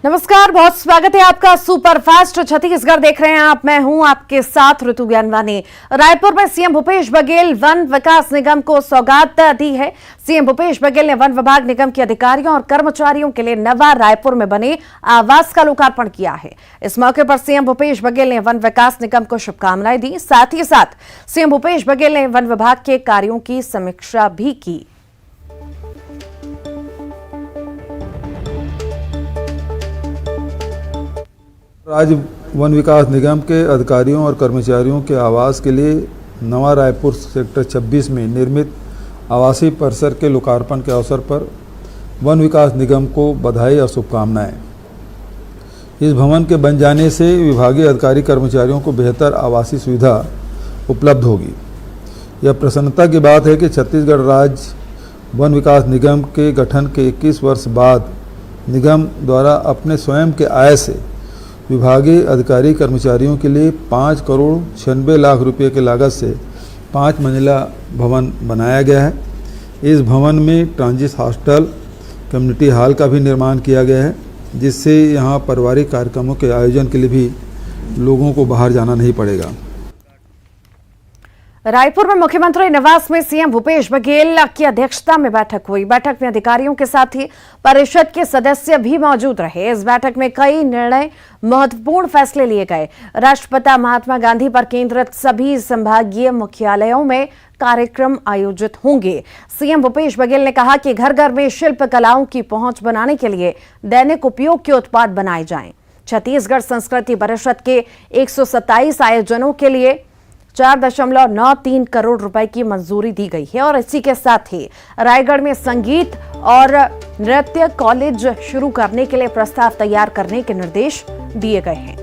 नमस्कार, बहुत स्वागत है आपका सुपर फास्ट छत्तीसगढ़ देख रहे हैं आप। मैं हूं आपके साथ ऋतु ज्ञानवानी। रायपुर में सीएम भूपेश बघेल वन विकास निगम को सौगात दी है। सीएम भूपेश बघेल ने वन विभाग निगम के अधिकारियों और कर्मचारियों के लिए नवा रायपुर में बने आवास का लोकार्पण किया है। इस मौके पर सीएम भूपेश बघेल ने वन विकास निगम को शुभकामनाएं दी। साथ ही साथ सीएम भूपेश बघेल ने वन विभाग के कार्यों की समीक्षा भी की। राज्य वन विकास निगम के अधिकारियों और कर्मचारियों के आवास के लिए नवा रायपुर सेक्टर 26 में निर्मित आवासीय परिसर के लोकार्पण के अवसर पर वन विकास निगम को बधाई और शुभकामनाएं। इस भवन के बन जाने से विभागीय अधिकारी कर्मचारियों को बेहतर आवासीय सुविधा उपलब्ध होगी। यह प्रसन्नता की बात है कि छत्तीसगढ़ राज्य वन विकास निगम के गठन के 21 वर्ष बाद निगम द्वारा अपने स्वयं के आय से विभागीय अधिकारी कर्मचारियों के लिए 5 करोड़ 96 लाख रुपए की लागत से 5 मंजिला भवन बनाया गया है। इस भवन में ट्रांजिट हॉस्टल, कम्युनिटी हॉल का भी निर्माण किया गया है, जिससे यहाँ पारिवारिक कार्यक्रमों के आयोजन के लिए भी लोगों को बाहर जाना नहीं पड़ेगा। रायपुर में मुख्यमंत्री निवास में सीएम भूपेश बघेल की अध्यक्षता में बैठक हुई। बैठक में अधिकारियों के साथ ही परिषद के सदस्य भी मौजूद रहे। इस बैठक में कई निर्णय महत्वपूर्ण फैसले लिए गए। राष्ट्रपिता महात्मा गांधी पर केंद्रित सभी संभागीय मुख्यालयों में कार्यक्रम आयोजित होंगे। सीएम भूपेश बघेल ने कहा कि घर घर में शिल्प कलाओं की पहुंच बनाने के लिए दैनिक उपयोग के उत्पाद बनाए जाएं। छत्तीसगढ़ संस्कृति परिषद के 127 आयोजनों के लिए 4.93 करोड़ रुपए की मंजूरी दी गई है और इसी के साथ ही रायगढ़ में संगीत और नृत्य कॉलेज शुरू करने के लिए प्रस्ताव तैयार करने के निर्देश दिए गए हैं।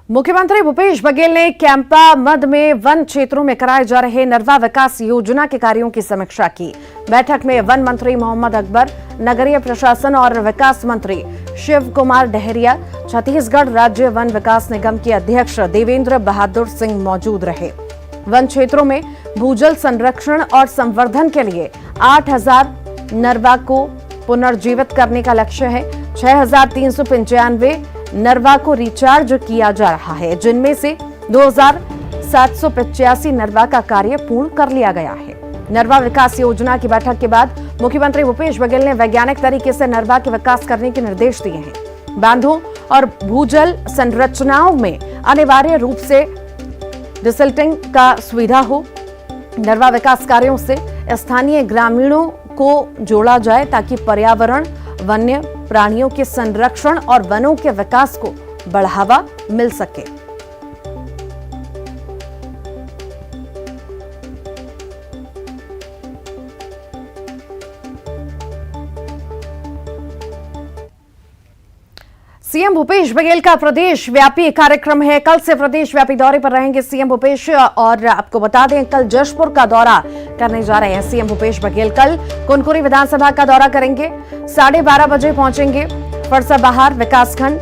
मुख्यमंत्री भूपेश बघेल ने कैंपा मद में वन क्षेत्रों में कराए जा रहे नरवा विकास योजना के कार्यों की समीक्षा की। बैठक में वन मंत्री मोहम्मद अकबर, नगरीय प्रशासन और विकास मंत्री शिव कुमार डहरिया, छत्तीसगढ़ राज्य वन विकास निगम के अध्यक्ष देवेंद्र बहादुर सिंह मौजूद रहे। वन क्षेत्रों में भूजल संरक्षण और संवर्धन के लिए 8,000 नरवा को पुनर्जीवित करने का लक्ष्य है। 6,395 नरवा को रिचार्ज किया जा रहा है, जिनमें से 2,785 नरवा का कार्य पूर्ण कर लिया गया है। नरवा विकास योजना की बैठक के बाद मुख्यमंत्री भूपेश बघेल ने वैज्ञानिक तरीके से नरवा के विकास करने के निर्देश दिए हैं। बांधों और भूजल संरचनाओं में अनिवार्य रूप से डिसिल्टिंग का सुविधा हो। नरवा विकास कार्यों से स्थानीय ग्रामीणों को जोड़ा जाए ताकि पर्यावरण, वन्य प्राणियों के संरक्षण और वनों के विकास को बढ़ावा मिल सके। सीएम भूपेश बघेल का प्रदेश व्यापी कार्यक्रम है। कल से प्रदेश व्यापी दौरे पर रहेंगे सीएम भूपेश और आपको बता दें कल जशपुर का दौरा करने जा रहे हैं सीएम भूपेश बघेल। कल कुनकुरी विधानसभा का दौरा करेंगे। 12:30 बजे पहुंचेंगे फरसाबहार विकासखंड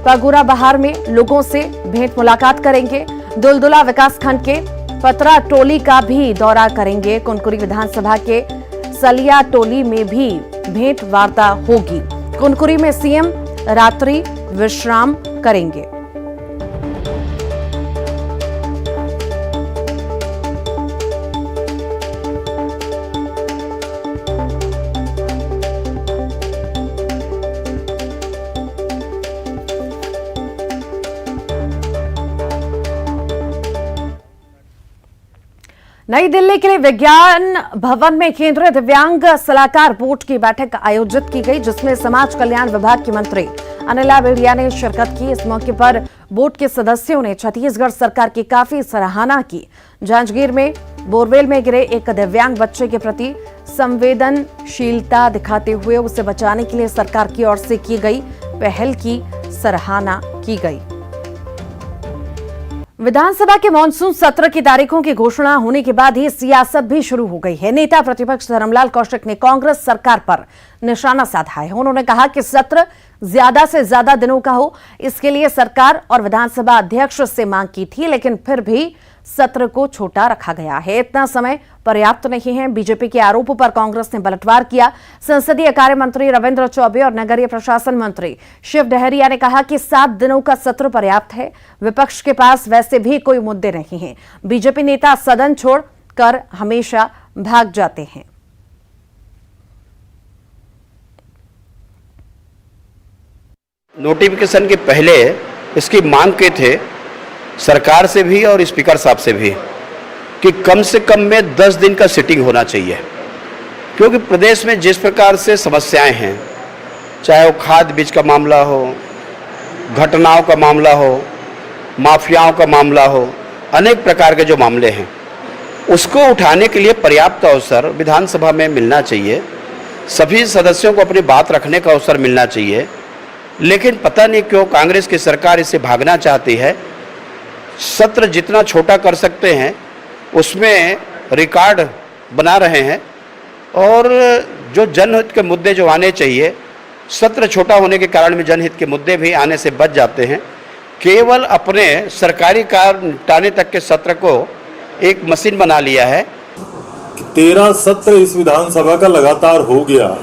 पगुरा बहार में लोगों से भेंट मुलाकात करेंगे। दुलदुला विकासखंड के पतरा टोली का भी दौरा करेंगे। कुनकुरी विधानसभा के सलिया टोली में भी भेंट वार्ता होगी। कुनकुरी में सीएम रात्रि विश्राम करेंगे। नई दिल्ली के लिए विज्ञान भवन में केंद्रीय दिव्यांग सलाहकार बोर्ड की बैठक आयोजित की गई, जिसमें समाज कल्याण विभाग की मंत्री अनिला भेड़िया ने शिरकत की। इस मौके पर बोर्ड के सदस्यों ने छत्तीसगढ़ सरकार की काफी सराहना की। जांजगीर में बोरवेल में गिरे एक दिव्यांग बच्चे के प्रति संवेदनशीलता दिखाते हुए उसे बचाने के लिए सरकार की ओर से की गई पहल की सराहना की गई। विधानसभा के मॉनसून सत्र की तारीखों की घोषणा होने के बाद ही सियासत भी शुरू हो गई है। नेता प्रतिपक्ष धर्मलाल कौशिक ने कांग्रेस सरकार पर निशाना साधा है। उन्होंने कहा कि सत्र ज्यादा से ज्यादा दिनों का हो, इसके लिए सरकार और विधानसभा अध्यक्ष से मांग की थी, लेकिन फिर भी सत्र को छोटा रखा गया है। इतना समय पर्याप्त नहीं है। बीजेपी के आरोपों पर कांग्रेस ने पलटवार किया। संसदीय कार्य मंत्री रविंद्र चौबे और नगरीय प्रशासन मंत्री शिव डहरिया ने कहा कि 7 दिनों का सत्र पर्याप्त है। विपक्ष के पास वैसे भी कोई मुद्दे नहीं हैं। बीजेपी नेता सदन छोड़कर हमेशा भाग जाते हैं। नोटिफिकेशन के पहले इसकी मांग के थे सरकार से भी और स्पीकर साहब से भी कि कम से कम में 10 दिन का सिटिंग होना चाहिए, क्योंकि प्रदेश में जिस प्रकार से समस्याएं हैं, चाहे वो खाद बीज का मामला हो, घटनाओं का मामला हो, माफियाओं का मामला हो, अनेक प्रकार के जो मामले हैं, उसको उठाने के लिए पर्याप्त अवसर विधानसभा में मिलना चाहिए। सभी सदस्यों को अपनी बात रखने का अवसर मिलना चाहिए। लेकिन पता नहीं क्यों कांग्रेस की सरकार इससे भागना चाहती है। सत्र जितना छोटा कर सकते हैं उसमें रिकॉर्ड बना रहे हैं, और जो जनहित के मुद्दे जो आने चाहिए, सत्र छोटा होने के कारण में जनहित के मुद्दे भी आने से बच जाते हैं। केवल अपने सरकारी कार्य निपटाने तक के सत्र को एक मशीन बना लिया है। 13 सत्र इस विधानसभा का लगातार हो गया,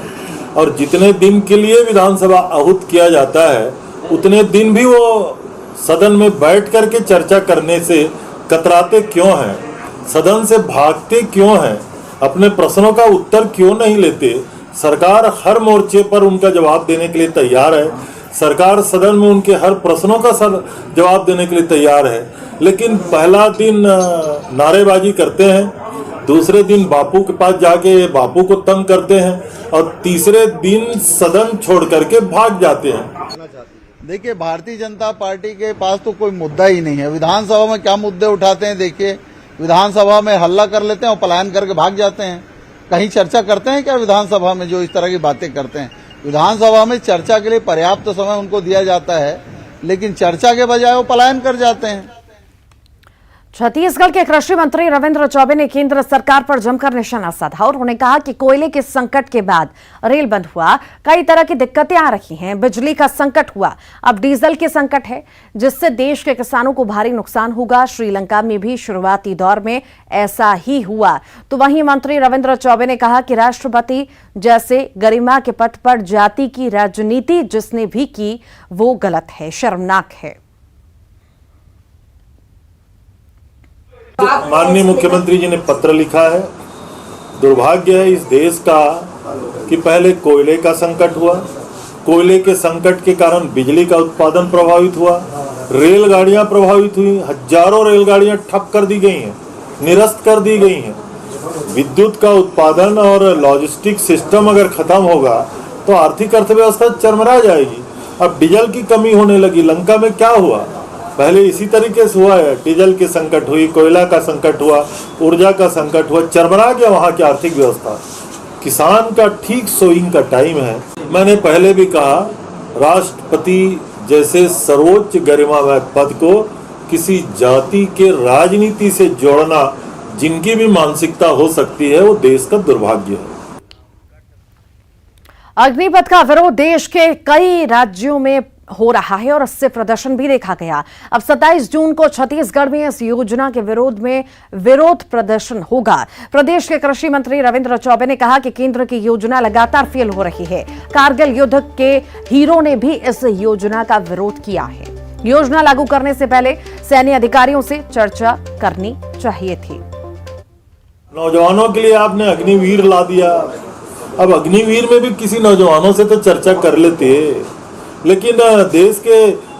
और जितने दिन के लिए विधानसभा आहूत किया जाता है उतने दिन भी वो सदन में बैठ करके चर्चा करने से कतराते क्यों हैं, सदन से भागते क्यों हैं, अपने प्रश्नों का उत्तर क्यों नहीं लेते। सरकार हर मोर्चे पर उनका जवाब देने के लिए तैयार है। सरकार सदन में उनके हर प्रश्नों का जवाब देने के लिए तैयार है, लेकिन पहला दिन नारेबाजी करते हैं, दूसरे दिन बापू के पास जाके बापू को तंग करते हैं, और तीसरे दिन सदन छोड़ करके भाग जाते हैं। देखिए, भारतीय जनता पार्टी के पास तो कोई मुद्दा ही नहीं है। विधानसभा में क्या मुद्दे उठाते हैं? देखिए, विधानसभा में हल्ला कर लेते हैं और पलायन करके भाग जाते हैं। कहीं चर्चा करते हैं क्या विधानसभा में? जो इस तरह की बातें करते हैं, विधानसभा में चर्चा के लिए पर्याप्त समय उनको दिया जाता है, लेकिन चर्चा के बजाय वो पलायन कर जाते हैं। छत्तीसगढ़ के कृषि मंत्री रविंद्र चौबे ने केंद्र सरकार पर जमकर निशाना साधा और उन्होंने कहा कि कोयले के संकट के बाद रेल बंद हुआ, कई तरह की दिक्कतें आ रही हैं, बिजली का संकट हुआ, अब डीजल के संकट है, जिससे देश के किसानों को भारी नुकसान होगा। श्रीलंका में भी शुरुआती दौर में ऐसा ही हुआ। तो वहीं मंत्री रविंद्र चौबे ने कहा कि राष्ट्रपति जैसे गरिमा के पद पर जाति की राजनीति जिसने भी की वो गलत है, शर्मनाक है। माननीय मुख्यमंत्री जी ने पत्र लिखा है। दुर्भाग्य है इस देश का कि पहले कोयले का संकट हुआ, कोयले के संकट के कारण बिजली का उत्पादन प्रभावित हुआ, रेलगाड़ियां प्रभावित हुई, हजारों रेलगाड़ियां ठप कर दी गई हैं, निरस्त कर दी गई हैं। विद्युत का उत्पादन और लॉजिस्टिक सिस्टम अगर खत्म होगा तो आर्थिक अर्थव्यवस्था चरमरा जाएगी। अब डीजल की कमी होने लगी। लंका में क्या हुआ? पहले इसी तरीके से हुआ है। डीजल की संकट हुई, कोयला का संकट हुआ, ऊर्जा का संकट हुआ, चरमरा गया वहाँ की आर्थिक व्यवस्था। किसान का ठीक सोइंग का टाइम है। मैंने पहले भी कहा, राष्ट्रपति जैसे सर्वोच्च गरिमामय पद को किसी जाति के राजनीति से जोड़ना जिनकी भी मानसिकता हो सकती है वो देश का दुर्भाग्य है। अग्निपथ का विरोध देश के कई राज्यों में हो रहा है और इससे प्रदर्शन भी देखा गया। अब 27 जून को छत्तीसगढ़ में इस योजना के विरोध में विरोध प्रदर्शन होगा। प्रदेश के कृषि मंत्री रविंद्र चौबे ने कहा कि केंद्र की योजना लगातार फेल हो रही है। कारगिल युद्ध के हीरो ने भी इस योजना का विरोध किया है। योजना लागू करने से पहले सैन्य अधिकारियों से चर्चा करनी चाहिए थी। नौजवानों के लिए आपने अग्निवीर ला दिया। अब अग्निवीर में भी किसी नौजवानों से तो चर्चा कर लेते, लेकिन देश के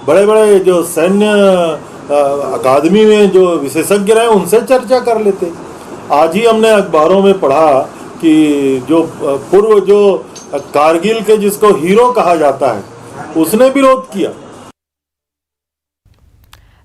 बड़े बड़े जो सैन्य अकादमी में जो विशेषज्ञ रहे उनसे चर्चा कर लेते। आज ही हमने अखबारों में पढ़ा कि जो पूर्व जो कारगिल के जिसको हीरो कहा जाता है उसने विरोध किया।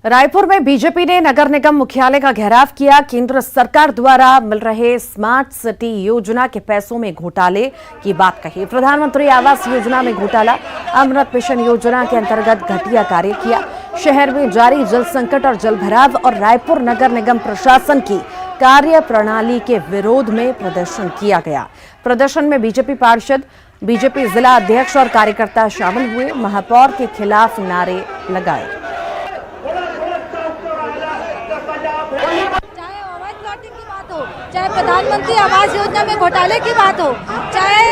रायपुर में बीजेपी ने नगर निगम मुख्यालय का घेराव किया। केंद्र सरकार द्वारा मिल रहे स्मार्ट सिटी योजना के पैसों में घोटाले की बात कही। प्रधानमंत्री आवास योजना में घोटाला, अमृत मिशन योजना के अंतर्गत घटिया कार्य किया, शहर में जारी जल संकट और जल भराव और रायपुर नगर निगम प्रशासन की कार्य प्रणाली के विरोध में प्रदर्शन किया गया। प्रदर्शन में बीजेपी पार्षद, बीजेपी जिला अध्यक्ष और कार्यकर्ता शामिल हुए। महापौर के खिलाफ नारे लगाए। की बात हो, चाहे प्रधानमंत्री आवास योजना में घोटाले की बात हो, चाहे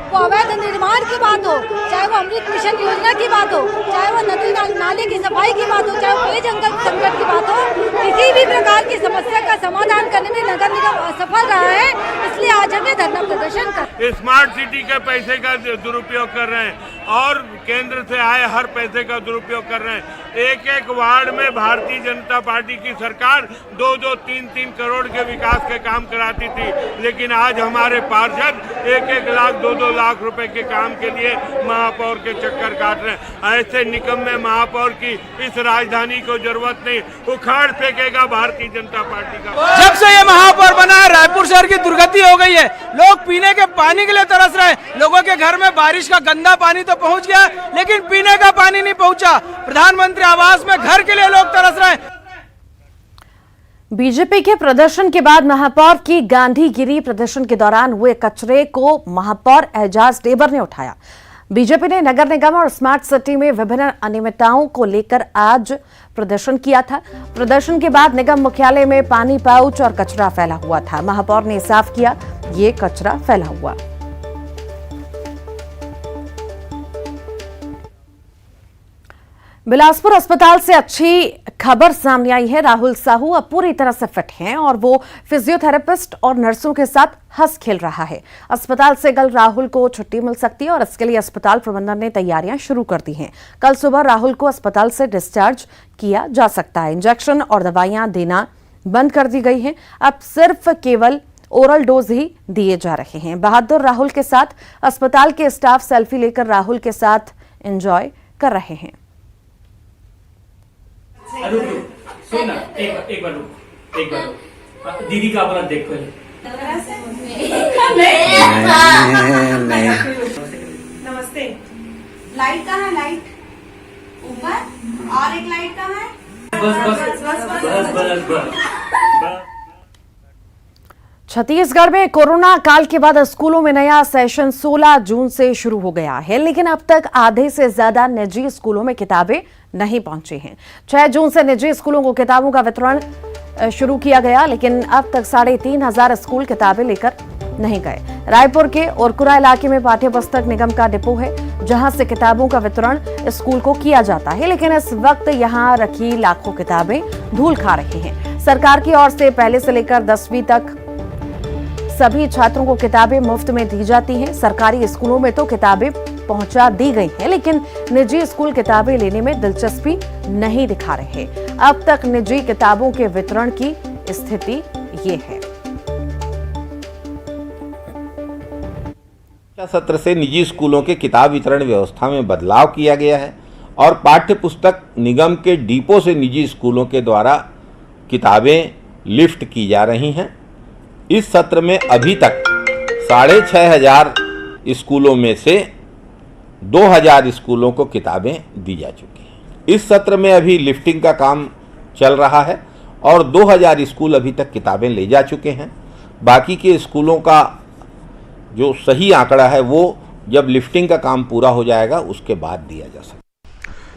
वो अवैध निर्माण की बात हो, चाहे वो अमृत मिशन योजना की बात हो, चाहे वो नदी नाले की सफाई की बात हो, चाहे वो पेयजल संकट की बात हो, किसी भी प्रकार की समस्या का समाधान करने में नगर निगम असफल रहा है। इसलिए आज हमें धरना प्रदर्शन कर स्मार्ट सिटी के पैसे का दुरुपयोग कर रहे हैं और केंद्र से आए हर पैसे का दुरुपयोग कर रहे हैं। एक एक वार्ड में भारतीय जनता पार्टी की सरकार 2-2, 3-3 करोड़ के विकास के काम कराती थी, लेकिन आज हमारे पार्षद 1-1 लाख 2-2 लाख रुपए के काम के लिए महापौर के चक्कर काट रहे हैं। ऐसे निकम्मे महापौर की इस राजधानी को जरूरत नहीं, उखाड़ फेंकेगा भारतीय जनता पार्टी का। जब से ये महापौर बना है रायपुर शहर की दुर्गति हो गई है। लोग पीने के पानी के लिए तरस रहे हैं। लोगों के घर में बारिश का गंदा पानी तो पहुंच गया, लेकिन पीने का पानी नहीं पहुंचा। प्रधानमंत्री आवास में घर के लिए लोग तरस रहे हैं। बीजेपी के प्रदर्शन के बाद महापौर की गांधीगिरी प्रदर्शन के दौरान हुए कचरे को महापौर एजाज ढेबर ने उठाया। बीजेपी ने नगर निगम और स्मार्ट सिटी में विभिन्न अनियमितताओं को लेकर आज प्रदर्शन किया था। प्रदर्शन के बाद निगम मुख्यालय में पानी पाउच और कचरा फैला हुआ था। महापौर ने साफ किया, ये कचरा फैला हुआ। बिलासपुर अस्पताल से अच्छी खबर सामने आई है। राहुल साहू अब पूरी तरह से फिट हैं और वो फिजियोथेरेपिस्ट और नर्सों के साथ हंस खेल रहा है। अस्पताल से कल राहुल को छुट्टी मिल सकती है और इसके लिए अस्पताल प्रबंधन ने तैयारियां शुरू कर दी हैं। कल सुबह राहुल को अस्पताल से डिस्चार्ज किया जा सकता है। इंजेक्शन और दवाइयां देना बंद कर दी गई हैं। अब सिर्फ केवल ओरल डोज ही दिए जा रहे हैं। बहादुर राहुल के साथ अस्पताल के स्टाफ सेल्फी लेकर राहुल के साथ एंजॉय कर रहे हैं। सुन ना, एक बार रुक। दीदी का अपना देख पहले। नमस्ते। लाइट कहाँ है? लाइट ऊपर और एक लाइट कहाँ है? बस। छत्तीसगढ़ में कोरोना काल के बाद स्कूलों में नया सेशन 16 जून से शुरू हो गया है, लेकिन अब तक आधे से ज्यादा निजी स्कूलों में किताबें नहीं पहुंची हैं। 6 जून से निजी स्कूलों को किताबों का वितरण शुरू किया गया, लेकिन अब तक 3,500 स्कूल किताबें लेकर नहीं गए। रायपुर के ओरकुरा इलाके में पाठ्य पुस्तक निगम का डिपो है, जहां से किताबों का वितरण स्कूल को किया जाता है, लेकिन इस वक्त यहां रखी लाखों किताबें धूल खा रही हैं। सरकार की ओर से पहले से लेकर 10वीं तक सभी छात्रों को किताबें मुफ्त में दी जाती हैं। सरकारी स्कूलों में तो किताबें पहुंचा दी गई हैं, लेकिन निजी स्कूल किताबें लेने में दिलचस्पी नहीं दिखा रहे। अब तक निजी किताबों के वितरण की स्थिति ये है। सत्र से निजी स्कूलों के किताब वितरण व्यवस्था में बदलाव किया गया है और पाठ्य पुस्तक निगम के डिपो से निजी स्कूलों के द्वारा किताबें लिफ्ट की जा रही हैं। इस सत्र में अभी तक 6,500 स्कूलों में से 2,000 स्कूलों को किताबें दी जा चुकी हैं। इस सत्र में अभी लिफ्टिंग का काम चल रहा है और 2,000 स्कूल अभी तक किताबें ले जा चुके हैं। बाकी के स्कूलों का जो सही आंकड़ा है वो जब लिफ्टिंग का काम पूरा हो जाएगा उसके बाद दिया जा सकता है।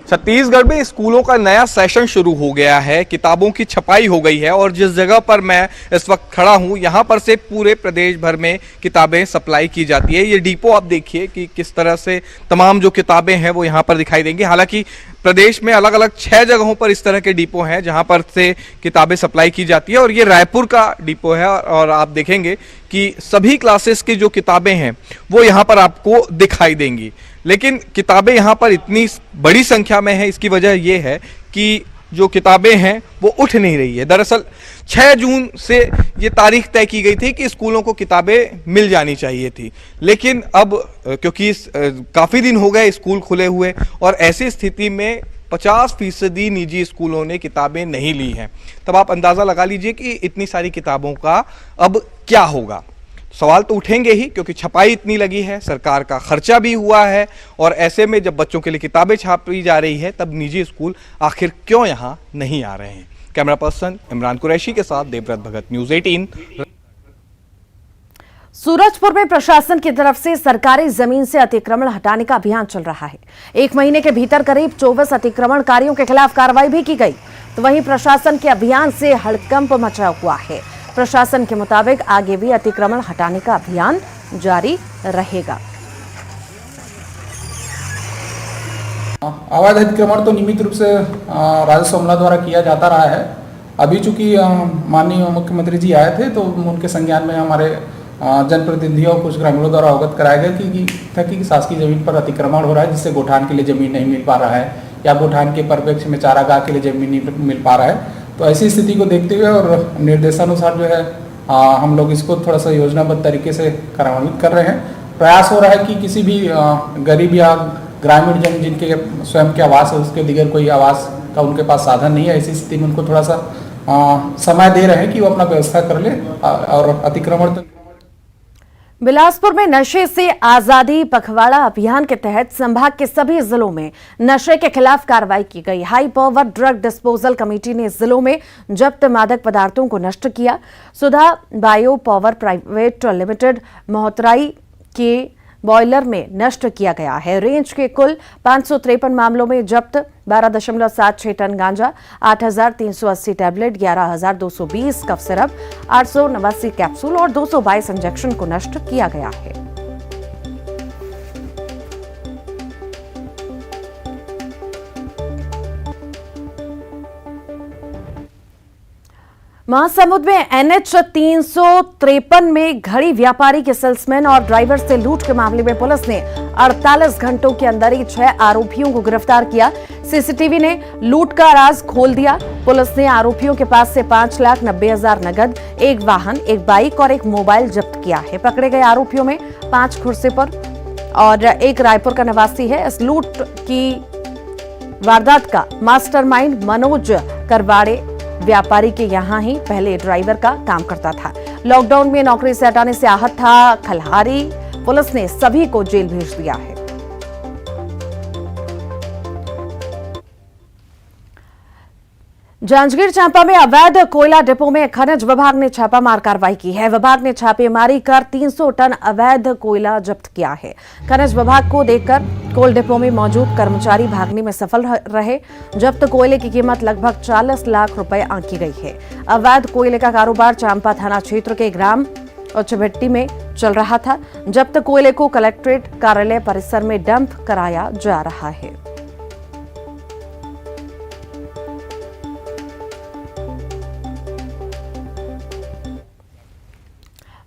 छत्तीसगढ़ में स्कूलों का नया सेशन शुरू हो गया है, किताबों की छपाई हो गई है और जिस जगह पर मैं इस वक्त खड़ा हूं यहां पर से पूरे प्रदेश भर में किताबें सप्लाई की जाती है। ये डिपो आप देखिए कि किस तरह से तमाम जो किताबें हैं वो यहां पर दिखाई देंगी। हालांकि प्रदेश में अलग अलग 6 जगहों पर इस तरह के डिपो हैं जहां पर से किताबें सप्लाई की जाती है और ये रायपुर का डिपो है और आप देखेंगे कि सभी क्लासेस की जो किताबें हैं वो यहाँ पर आपको दिखाई देंगी। लेकिन किताबें यहाँ पर इतनी बड़ी संख्या में है, इसकी वजह ये है कि जो किताबें हैं वो उठ नहीं रही है। दरअसल 6 जून से ये तारीख तय की गई थी कि स्कूलों को किताबें मिल जानी चाहिए थी, लेकिन अब क्योंकि काफ़ी दिन हो गए स्कूल खुले हुए और ऐसी स्थिति में 50% निजी स्कूलों ने किताबें नहीं ली हैं। तब आप अंदाज़ा लगा लीजिए कि इतनी सारी किताबों का अब क्या होगा। सवाल तो उठेंगे ही, क्योंकि छपाई इतनी लगी है, सरकार का खर्चा भी हुआ है और ऐसे में जब बच्चों के लिए किताबें छापी जा रही है तब निजी स्कूल आखिर क्यों यहाँ नहीं आ रहे हैं। कैमरा पर्सन इमरान कुरैशी के साथ देवव्रत भगत, न्यूज़ 18। सूरजपुर में प्रशासन की तरफ से सरकारी जमीन से अतिक्रमण हटाने का अभियान चल रहा है। 1 महीने के भीतर करीब 24 अतिक्रमणकारियों के खिलाफ कार्रवाई भी की गई। तो वहीं प्रशासन के अभियान से हड़कंप मचा हुआ है। प्रशासन के मुताबिक आगे भी अतिक्रमण हटाने का अभियान जारी रहेगा। अवैध अतिक्रमण तो नियमित रूप से राजस्व अमला द्वारा किया जाता रहा है। अभी चूंकि माननीय मुख्यमंत्री जी आए थे तो उनके संज्ञान में हमारे जनप्रतिनिधियों और कुछ ग्रामीणों द्वारा अवगत कराया गया कि शासकीय जमीन पर अतिक्रमण हो रहा है, जिससे गोठान के लिए जमीन नहीं मिल पा रहा है या गोठान के परिप्रेक्ष्य में चारागाह के लिए जमीन नहीं मिल पा रहा है। तो ऐसी स्थिति को देखते हुए और निर्देशानुसार जो है हम लोग इसको थोड़ा सा योजनाबद्ध तरीके से कार्यान्वित कर रहे हैं। प्रयास हो रहा है कि किसी भी गरीब या ग्रामीण जन जिनके स्वयं के आवास है उसके दिगर कोई आवास का उनके पास साधन नहीं है, ऐसी स्थिति में उनको थोड़ा सा समय दे रहे हैं कि वो अपना व्यवस्था कर ले और अतिक्रमण तो। बिलासपुर में नशे से आजादी पखवाड़ा अभियान के तहत संभाग के सभी जिलों में नशे के खिलाफ कार्रवाई की गई। High power drug disposal committee ने जिलों में जब्त मादक पदार्थों को नष्ट किया। सुधा बायो पावर प्राइवेट लिमिटेड मोहतराई के बॉयलर में नष्ट किया गया है। रेंज के कुल 553 मामलों में जब्त 12.76 टन गांजा, 8,380 टैबलेट, 11,220 कफ सिरप, 889 कैप्सूल और 222 इंजेक्शन को नष्ट किया गया है। महासमुंद में NH 353 में घड़ी व्यापारी के सेल्समैन और ड्राइवर से लूट के मामले में पुलिस ने 48 घंटों के अंदर ही 6 आरोपियों को गिरफ्तार किया। सीसीटीवी ने लूट का राज खोल दिया। पुलिस ने आरोपियों के पास से 5,90,000 नगद, एक वाहन, एक बाइक और एक मोबाइल जब्त किया है। पकड़े गए आरोपियों में 5 खुर्सीपुर और एक रायपुर का निवासी है। इस लूट की वारदात का मास्टरमाइंड मनोज करवाड़े व्यापारी के यहां ही पहले ड्राइवर का काम करता था। लॉकडाउन में नौकरी से हटाने से आहत था खल्हारी। पुलिस ने सभी को जेल भेज दिया है। जांजगीर चांपा में अवैध कोयला डिपो में खनिज विभाग ने छापामार कार्रवाई की है। विभाग ने छापेमारी कर 300 टन अवैध कोयला जब्त किया है। खनिज विभाग को देखकर कोल डिपो में मौजूद कर्मचारी भागने में सफल रहे। जब्त कोयले की कीमत लगभग 40 लाख रुपए आंकी गई है। अवैध कोयले का कारोबार चांपा थाना क्षेत्र के ग्राम उच्चभट्टी में चल रहा था। जब्त कोयले को कलेक्ट्रेट कार्यालय परिसर में डंप कराया जा रहा है।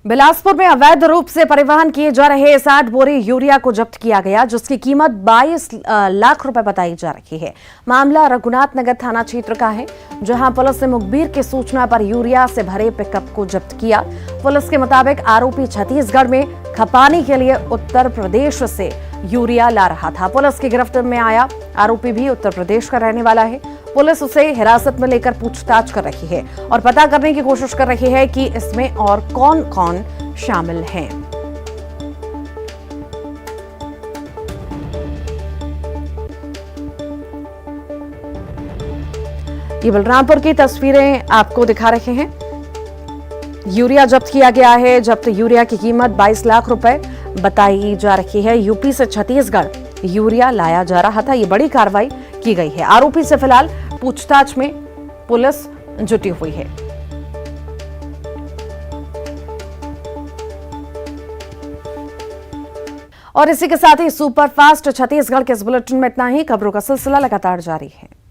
बिलासपुर में अवैध रूप से परिवहन किए जा रहे 60 बोरे यूरिया को जब्त किया गया, जिसकी कीमत 22 लाख रुपए बताई जा रही है। मामला रघुनाथ नगर थाना क्षेत्र का है, जहां पुलिस ने मुखबिर की सूचना पर यूरिया से भरे पिकअप को जब्त किया। पुलिस के मुताबिक आरोपी छत्तीसगढ़ में खपानी के लिए उत्तर प्रदेश से यूरिया ला रहा था। पुलिस की गिरफ्त में आया आरोपी भी उत्तर प्रदेश का रहने वाला है। पुलिस उसे हिरासत में लेकर पूछताछ कर रही है और पता करने की कोशिश कर रही है कि इसमें और कौन-कौन शामिल हैं। ये बलरामपुर की तस्वीरें आपको दिखा रहे हैं। यूरिया जब्त किया गया है। जब्त यूरिया की कीमत 22 लाख रुपए बताई जा रही है। यूपी से छत्तीसगढ़ यूरिया लाया जा रहा था। ये बड़ी कार्रवाई की गई है। आरोपी से फिलहाल पूछताछ में पुलिस जुटी हुई है। और इसी के साथ ही सुपरफास्ट छत्तीसगढ़ के इस बुलेटिन में इतना ही। खबरों का सिलसिला लगातार जारी है।